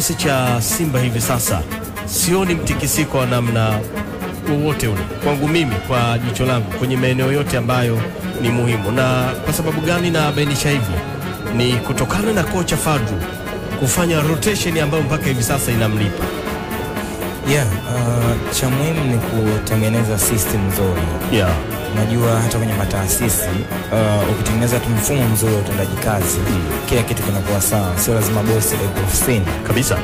kikosi cha Simba hivi sasa sioni mtikisiko wa namna wowote ule kwangu mimi, kwa jicho langu, kwenye maeneo yote ambayo ni muhimu. Na kwa sababu gani na bainisha hivyo? Ni kutokana na kocha Fadlu kufanya rotation ambayo mpaka hivi sasa inamlipa. Cha muhimu ni kutengeneza system nzuri. Unajua hata kwenye mataasisi ukitengeneza tu mfumo mzuri wa utendaji kazi, kila kitu kinakuwa sawa. Sio lazima bosi awe ofisini kabisa.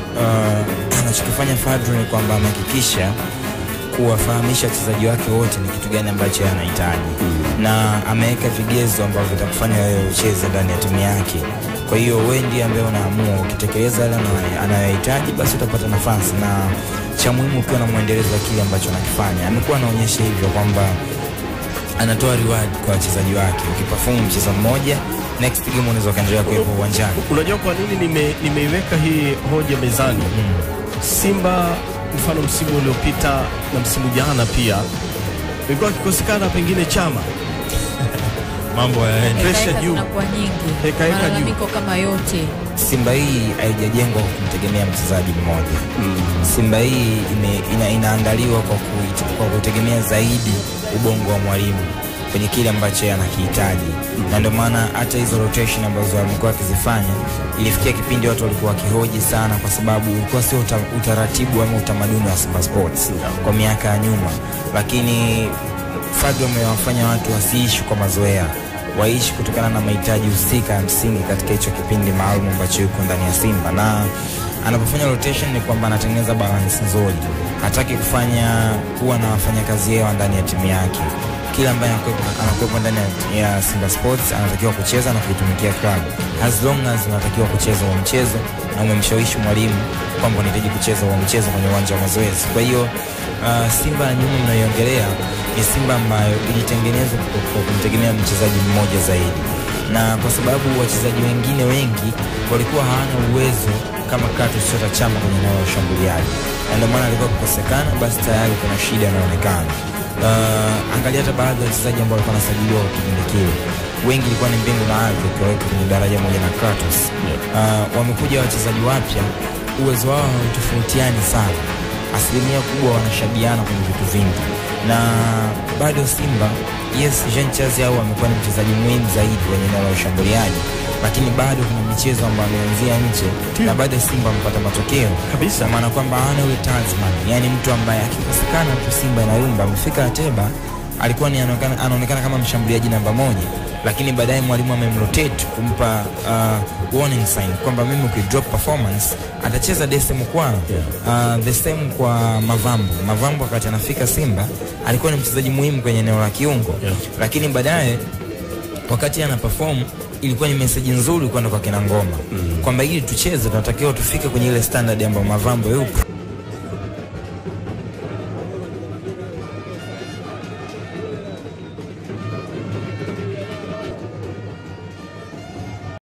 Anachokifanya Fadlu ni kwamba amehakikisha kuwafahamisha wachezaji wake wote ni kitu gani ambacho anahitaji, na ameweka vigezo ambavyo vitakufanya wewe ucheze ndani ya timu yake. Kwa hiyo wewe ndiye ambaye unaamua, ukitekeleza yale anayohitaji basi utapata nafasi. Na cha muhimu ukiwa na muendelezo wa kile ambacho anakifanya. Amekuwa anaonyesha hivyo kwamba anatoa reward kwa wachezaji wake. Ukiperform mchezo mmoja, next game unaweza kaendelea kuwepo uwanjani. Unajua kwa nini nimeiweka hii hoja mezani? Simba mfano msimu uliopita na msimu jana pia ilikuwa kikosekana pengine Chama, mambo ya pressure juu kwa nyingi, malalamiko kama yote. Simba hii haijajengwa kwa kumtegemea mchezaji mmoja. Simba hii inaandaliwa kwa kutegemea zaidi ubongo wa mwalimu kwenye kile ambacho anakihitaji. Na ndio maana hata hizo rotation ambazo walikuwa wakizifanya, ilifikia kipindi watu walikuwa wakihoji sana, kwa sababu ulikuwa sio utaratibu ama utamaduni wa Simba Sports kwa miaka ya nyuma. Lakini Fadlu amewafanya watu wasiishi kwa mazoea, waishi kutokana na mahitaji husika ya msingi katika hicho kipindi maalum ambacho yuko ndani ya Simba. Na anapofanya rotation ni kwamba anatengeneza balance nzuri. Hataki kufanya kuwa na wafanyakazi yao ndani ya timu yake. Kila ambaye anakuwepo ndani ya Simba Sports anatakiwa kucheza na kuitumikia klabu, as long as unatakiwa kucheza huo mchezo na umemshawishi mwalimu kwamba unahitaji kucheza huo mchezo kwenye uwanja wa mazoezi. Kwa hiyo Simba ya nyuma mnayoongelea ni Simba ambayo ilitengenezwa kwa kumtegemea mchezaji mmoja zaidi, na kwa sababu wachezaji wengine wengi walikuwa hawana uwezo kama Clatous Chota Chama kwenye eneo la ushambuliaji, na ndio maana alikuwa kukosekana, basi tayari kuna shida inaonekana. Angalia hata baadhi ya wachezaji ambao walikuwa wanasajiliwa kwa kipindi kile, wengi ilikuwa ni mbingu na ardhi ukiweka kwenye daraja moja na Clatous. Wamekuja wachezaji wapya, uwezo wao hautofautiani sana, asilimia kubwa wanashabiana kwenye vitu vingi. Na bado Simba, yes, Jean Charles yao amekuwa ni mchezaji muhimu zaidi kwenye eneo la ushambuliaji, lakini bado kuna michezo ambayo ameanzia nje na bado Simba amepata matokeo kabisa. Maana kwamba hana ule talisman, yani mtu ambaye akikosekana tu Simba inayumba. Amefika Ateba, alikuwa ni anaonekana kama mshambuliaji namba moja, lakini baadaye mwalimu amemrotate kumpa warning sign kwamba mimi ukidrop performance atacheza Dese Mukwala. The same kwa Mavambo wakati anafika Simba alikuwa ni mchezaji muhimu kwenye eneo la kiungo, lakini baadaye wakati ana perform ilikuwa ni message nzuri kwenda kwa kina Ngoma kwamba ili tucheze tunatakiwa tufike kwenye ile standard ambayo Mavambo yupo.